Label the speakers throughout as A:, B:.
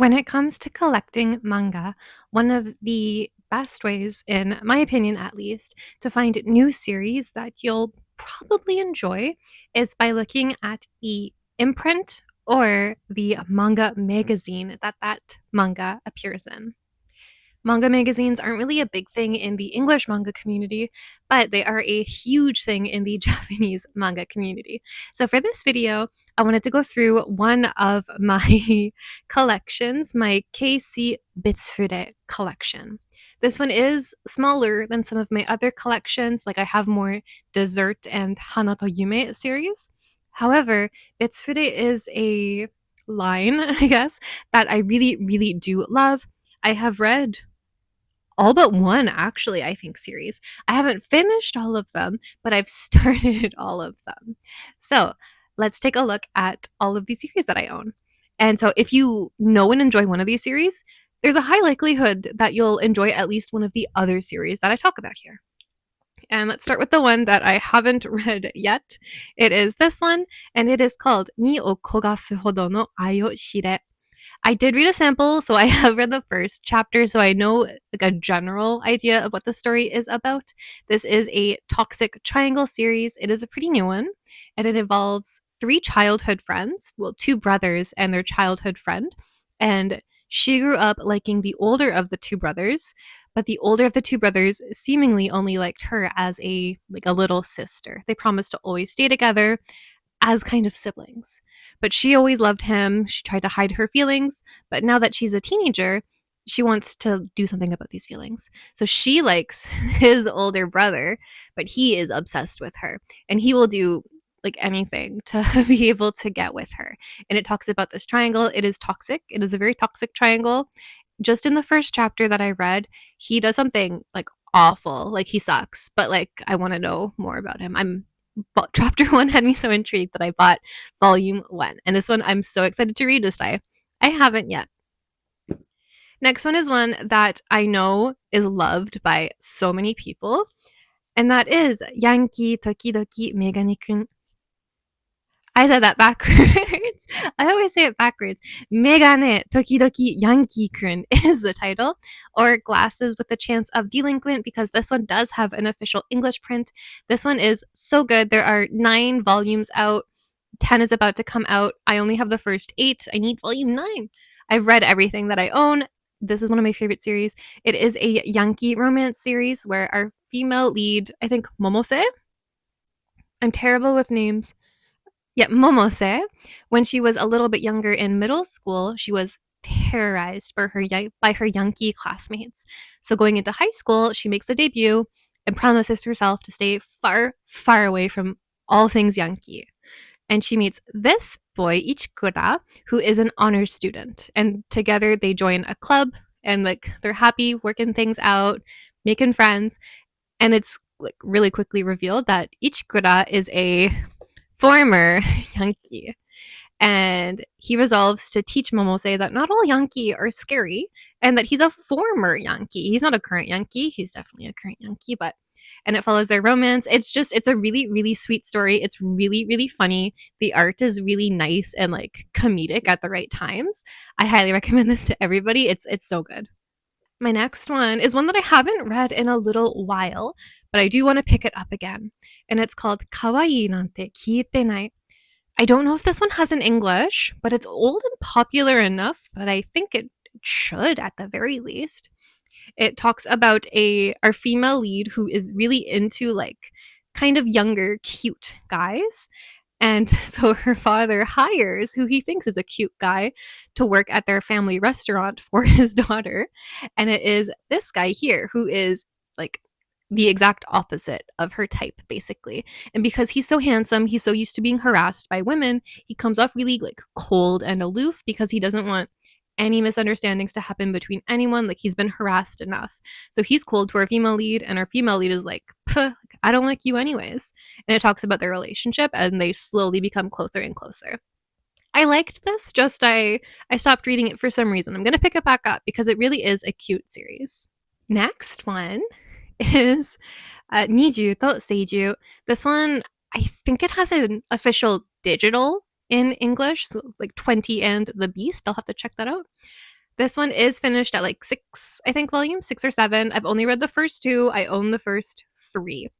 A: When it comes to collecting manga, one of the best ways, in my opinion at least, to find new series that you'll probably enjoy is by looking at the imprint or the manga magazine that manga appears in. Manga magazines aren't really a big thing in the English manga community, but they are a huge thing in the Japanese manga community. So for this video, I wanted to go through one of my collections, my KC Bitsfure collection. This one is smaller than some of my other collections, like I have more Dessert and Hanato Yume series. However, Bitsfure is a line, I guess, that I really, really do love. I have read all but one, actually, I think, series. I haven't finished all of them, but I've started all of them. So let's take a look at all of these series that I own. And so if you know and enjoy one of these series, there's a high likelihood that you'll enjoy at least one of the other series that I talk about here. And let's start with the one that I haven't read yet. It is this one, and it is called Ni o Kogasu hodo no ai o shire. I did read a sample, so I have read the first chapter, so I know like a general idea of what the story is about. This is a toxic triangle series. It is a pretty new one, and it involves three childhood friends, well, two brothers and their childhood friend. And she grew up liking the older of the two brothers, but the older of the two brothers seemingly only liked her as a little sister. They promised to always stay together as kind of siblings. But she always loved him. She tried to hide her feelings, but now that she's a teenager, she wants to do something about these feelings. So she likes his older brother, but he is obsessed with her, and he will do like anything to be able to get with her. And it talks about this triangle. It is toxic. It is a very toxic triangle. Just in the first chapter that I read, he does something like awful. Like he sucks, but like I want to know more about him. Chapter one had me so intrigued that I bought volume one. And this one I'm so excited to read. Just I haven't yet. Next one is one that I know is loved by so many people, and that is Yankee Tokidoki Megane-kun. I said that backwards. I always say it backwards. Megane Tokidoki Yankee-kun is the title, or Glasses with a Chance of Delinquent, because this one does have an official English print. This one is so good. There are 9 volumes out. 10 is about to come out. I only have the first 8. I need volume 9. I've read everything that I own. This is one of my favorite series. It is a Yankee romance series where our female lead, I think Momose, I'm terrible with names. Yeah, Momose, when she was a little bit younger in middle school, she was terrorized by her Yankee classmates. So going into high school, she makes a debut and promises herself to stay far, far away from all things Yankee. And she meets this boy, Ichikura, who is an honors student. And together they join a club, and like they're happy working things out, making friends. And it's like really quickly revealed that Ichikura is a former Yankee. And he resolves to teach Momose that not all Yankee are scary, and that he's a former Yankee. He's not a current Yankee. He's definitely a current Yankee, but and it follows their romance. It's a really, really sweet story. It's really, really funny. The art is really nice and like comedic at the right times. I highly recommend this to everybody. It's so good. My next one is one that I haven't read in a little while, but I do want to pick it up again. And it's called Kawaii Nante Kiite Nai. I don't know if this one has an English, but it's old and popular enough that I think it should at the very least. It talks about our female lead who is really into like kind of younger, cute guys. And so her father hires who he thinks is a cute guy to work at their family restaurant for his daughter. And it is this guy here who is like the exact opposite of her type, basically. And because he's so handsome, he's so used to being harassed by women, he comes off really like cold and aloof because he doesn't want any misunderstandings to happen between anyone. Like he's been harassed enough. So he's cold to our female lead, and our female lead is like, I don't like you anyways. And it talks about their relationship, and they slowly become closer and closer. I liked this, just I stopped reading it for some reason. I'm going to pick it back up because it really is a cute series. Next one is Niju to Seiju. This one, I think it has an official digital in English, so like 20 and the Beast. I'll have to check that out. This one is finished at like 6, I think, volumes, 6 or 7. I've only read the first 2. I own the first 3.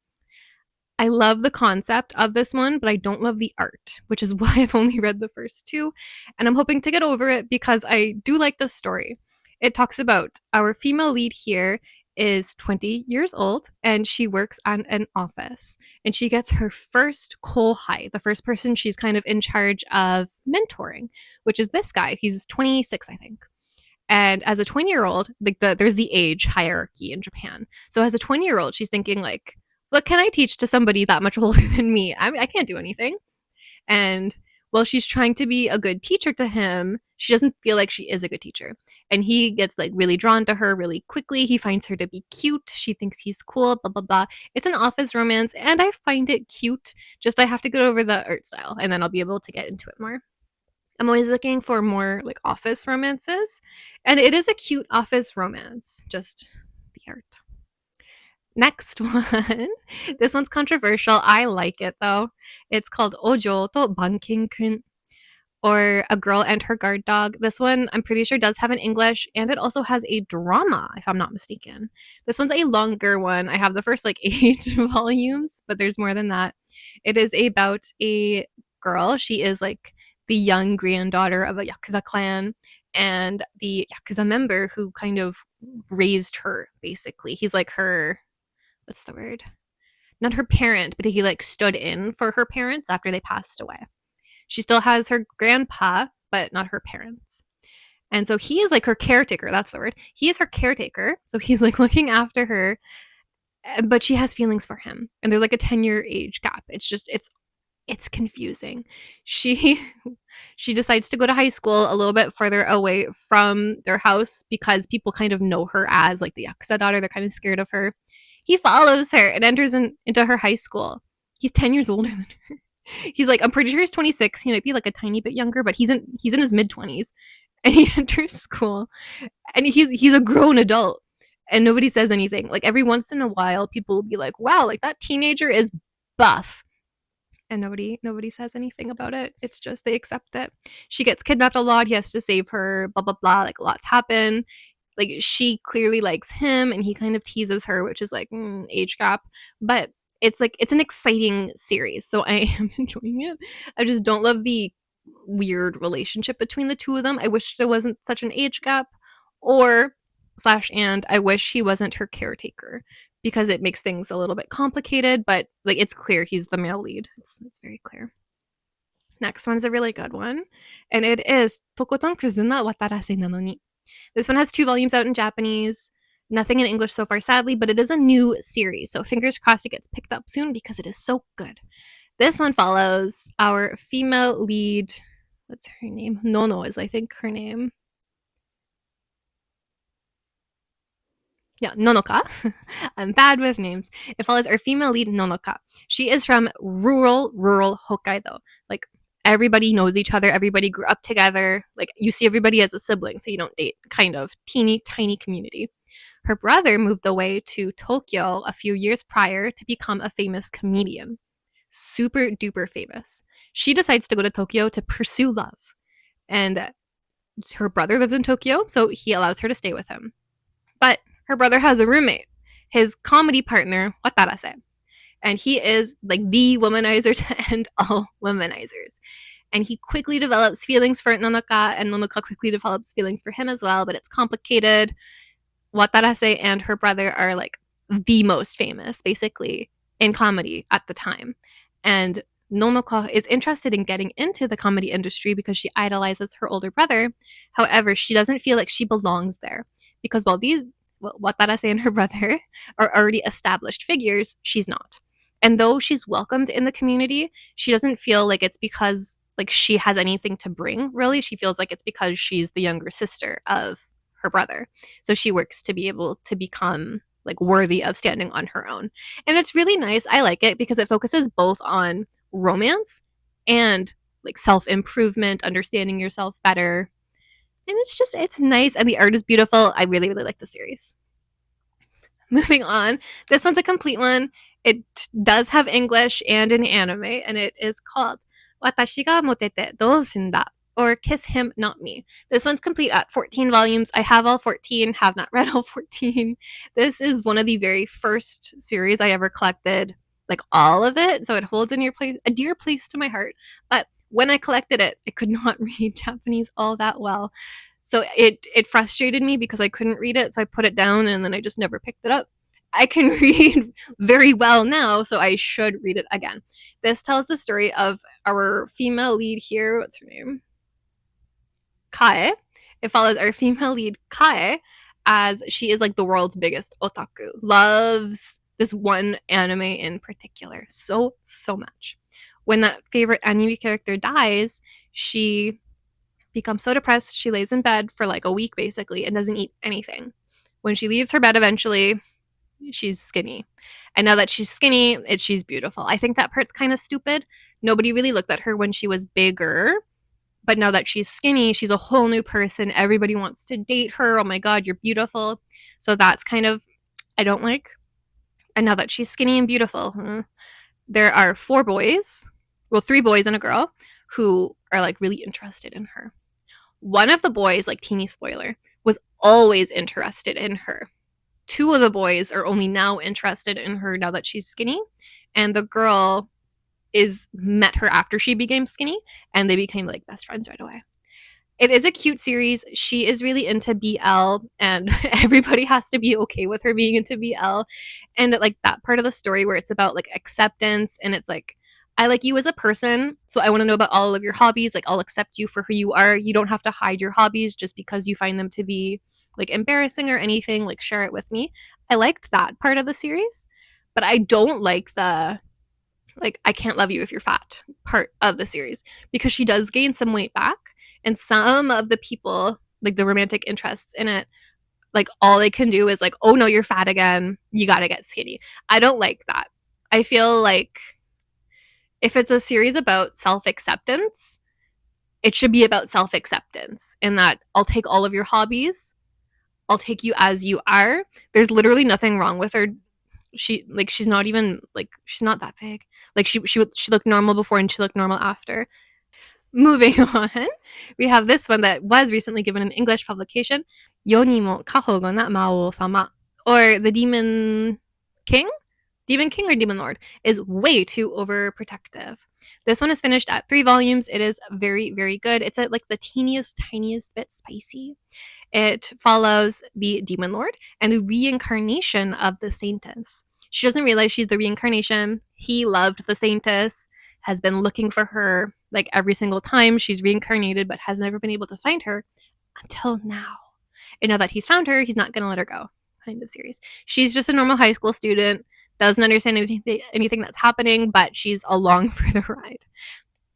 A: I love the concept of this one, but I don't love the art, which is why I've only read the first 2. And I'm hoping to get over it because I do like the story. It talks about our female lead here is 20 years old and she works at an office and she gets her first kohai, the first person she's kind of in charge of mentoring, which is this guy. He's 26, I think. And as a 20-year-old, there's the age hierarchy in Japan. So as a 20-year-old, she's thinking like, what can I teach to somebody that much older than me? I can't do anything. And while she's trying to be a good teacher to him, she doesn't feel like she is a good teacher. And he gets like really drawn to her really quickly. He finds her to be cute. She thinks he's cool, blah, blah, blah. It's an office romance, and I find it cute. Just I have to get over the art style, and then I'll be able to get into it more. I'm always looking for more like office romances, and it is a cute office romance, just the art. Next one. This one's controversial. I like it though. It's called Ojo to Bankin-kun, or A Girl and Her Guard Dog. This one, I'm pretty sure, does have an English, and it also has a drama, if I'm not mistaken. This one's a longer one. I have the first like 8 volumes, but there's more than that. It is about a girl. She is like the young granddaughter of a Yakuza clan, and the Yakuza member who kind of raised her, basically. He's like her, what's the word? Not her parent, but he like stood in for her parents after they passed away. She still has her grandpa, but not her parents. And so he is like her caretaker. That's the word. He is her caretaker. So he's like looking after her, but she has feelings for him. And there's like a 10-year age gap. It's confusing. She she decides to go to high school a little bit further away from their house because people kind of know her as like the Yakuza daughter. They're kind of scared of her. He follows her and enters into her high school. He's 10 years older than her. He's like, I'm pretty sure he's 26. He might be like a tiny bit younger, but he's in his mid 20s, and he enters school, and he's a grown adult, and nobody says anything. Like every once in a while, people will be like, "Wow, like that teenager is buff," and nobody says anything about it. It's just they accept it. She gets kidnapped a lot. He has to save her. Blah blah blah. Like lots happen. Like she clearly likes him, and he kind of teases her, which is like age gap, but it's an exciting series, so I am enjoying it. I just don't love the weird relationship between the two of them. I wish there wasn't such an age gap, or slash and I wish he wasn't her caretaker because it makes things a little bit complicated. But like it's clear he's the male lead. It's very clear. Next one's a really good one, and it is Tokoton Kuzuna Watarase nanoni. This one has 2 volumes out in Japanese. Nothing in English so far, sadly, but it is a new series. So fingers crossed it gets picked up soon because it is so good. This one follows our female lead. What's her name? Nono is, I think, her name. Yeah, Nonoka. I'm bad with names. It follows our female lead, Nonoka. She is from rural Hokkaido. Like, everybody knows each other. Everybody grew up together. Like, you see everybody as a sibling, so you don't date. Kind of teeny, tiny community. Her brother moved away to Tokyo a few years prior to become a famous comedian. Super duper famous. She decides to go to Tokyo to pursue love. And her brother lives in Tokyo, so he allows her to stay with him. But her brother has a roommate, his comedy partner, Watarase. And he is like the womanizer to end all womanizers. And he quickly develops feelings for Nonoka, and Nonoka quickly develops feelings for him as well, but it's complicated. Watarase and her brother are like the most famous, basically, in comedy at the time. And Nonoka is interested in getting into the comedy industry because she idolizes her older brother. However, she doesn't feel like she belongs there because while Watarase and her brother are already established figures, she's not. And though she's welcomed in the community, she doesn't feel like it's because like she has anything to bring, really. She feels like it's because she's the younger sister of her brother. So she works to be able to become like worthy of standing on her own. And it's really nice. I like it because it focuses both on romance and like self-improvement, understanding yourself better. And it's nice, and the art is beautiful. I really, really like the series. Moving on. This one's a complete one. It does have English and an anime, and it is called Watashi ga motete dou shunda, or Kiss Him Not Me. This one's complete at 14 volumes. I have all 14, have not read all 14. This is one of the very first series I ever collected, like all of it, so it holds a dear place to my heart. But when I collected it, I could not read Japanese all that well. So it frustrated me because I couldn't read it, so I put it down and then I just never picked it up. I can read very well now, so I should read it again. This tells the story of our female lead here. What's her name? Kae. It follows our female lead, Kae, as she is like the world's biggest otaku. Loves this one anime in particular so, so much. When that favorite anime character dies, she becomes so depressed, she lays in bed for like a week basically and doesn't eat anything. When she leaves her bed eventually, she's skinny. And now that she's skinny, she's beautiful. I think that part's kind of stupid. Nobody really looked at her when she was bigger. But now that she's skinny, she's a whole new person. Everybody wants to date her. Oh my God, you're beautiful. So that's kind of, I don't like. And now that she's skinny and beautiful, there are 4 boys, well, 3 boys and a girl, who are like really interested in her. One of the boys, like teeny spoiler, was always interested in her. 2 of the boys are only now interested in her now that she's skinny. And the girl is met her after she became skinny, and they became like best friends right away. It is a cute series. She is really into BL, and everybody has to be okay with her being into BL. And like that part of the story where it's about like acceptance, and it's like, I like you as a person, so I want to know about all of your hobbies. Like, I'll accept you for who you are. You don't have to hide your hobbies just because you find them to be like embarrassing or anything. Like, share it with me. I liked that part of the series, but I don't like the like I can't love you if you're fat part of the series, because she does gain some weight back, and some of the people, like the romantic interests in it, like all they can do is like, oh no, you're fat again, you gotta get skinny. I don't like that. I feel like if it's a series about self-acceptance, it should be about self-acceptance, in that I'll take all of your hobbies, I'll take you as you are. There's literally nothing wrong with her. She's not even like, she's not that big. Like she looked normal before and she looked normal after. Moving on, we have this one that was recently given an English publication, Yonimo Kahogo na Mao Sama, or the Demon King. Demon King or Demon Lord is way too overprotective. This one is finished at 3 volumes. It is very, very good. It's at like the teeniest, tiniest bit spicy. It follows the Demon Lord and the reincarnation of the Saintess. She doesn't realize she's the reincarnation. He loved the Saintess, has been looking for her like every single time she's reincarnated, but has never been able to find her until now. And now that he's found her, he's not going to let her go, kind of series. She's just a normal high school student, doesn't understand anything that's happening, but she's along for the ride.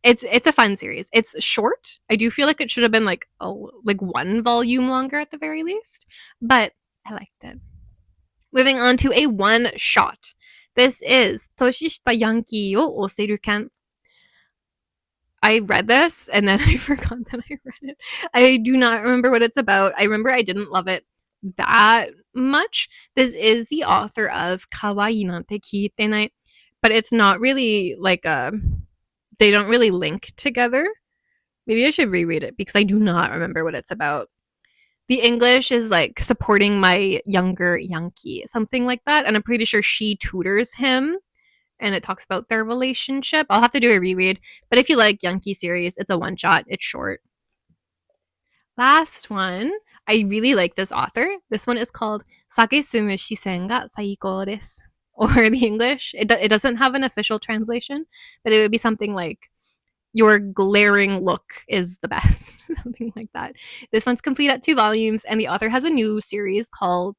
A: It's a fun series. It's short. I do feel like it should have been like 1 volume longer at the very least, but I liked it. Moving on to a one shot. This is Toshishita Yankee o Oseru Ken. I read this and then I forgot that I read it. I do not remember what it's about. I remember I didn't love it that much. This is the author of Kawaii Nante Kiitenai, but it's not really like a, they don't really link together. Maybe I should reread it because I do not remember what it's about. The English is like supporting my younger Yankee, something like that. And I'm pretty sure she tutors him, and it talks about their relationship. I'll have to do a reread. But if you like Yankee series, it's a one shot. It's short. Last one. I really like this author. This one is called Sagesumu Shisen ga Saikou desu. Or the English. It doesn't have an official translation, but it would be something like, your glaring look is the best. Something like that. This one's complete at 2 volumes, and the author has a new series called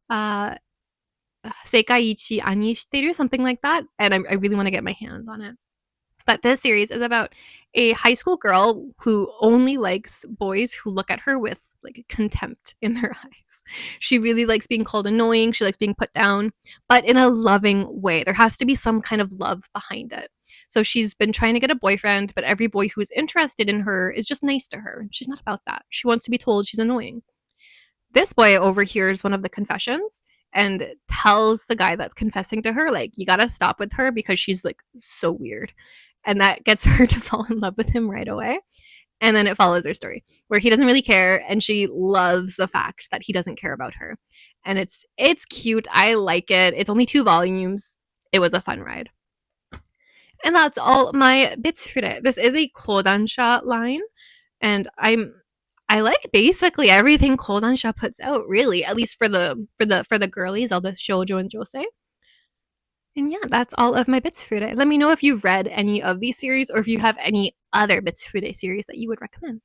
A: uh, Seikaiichi Ani Shiteru, something like that. And I really want to get my hands on it. But this series is about a high school girl who only likes boys who look at her with like contempt in their eyes. She really likes being called annoying. She likes being put down, but in a loving way. There has to be some kind of love behind it. So she's been trying to get a boyfriend, but every boy who is interested in her is just nice to her. She's not about that. She wants to be told she's annoying. This boy overhears one of the confessions and tells the guy that's confessing to her, like, you gotta stop with her because she's like so weird. And that gets her to fall in love with him right away. And then it follows her story where he doesn't really care and she loves the fact that he doesn't care about her. And it's cute. I like it. It's only 2 volumes. It was a fun ride. And that's all my bits for it. This is a Kodansha line, and I like basically everything Kodansha puts out, really, at least for the girlies, all the shoujo and josei. And yeah, that's all of my bits for today. Let me know if you've read any of these series or if you have any other bits for today series that you would recommend.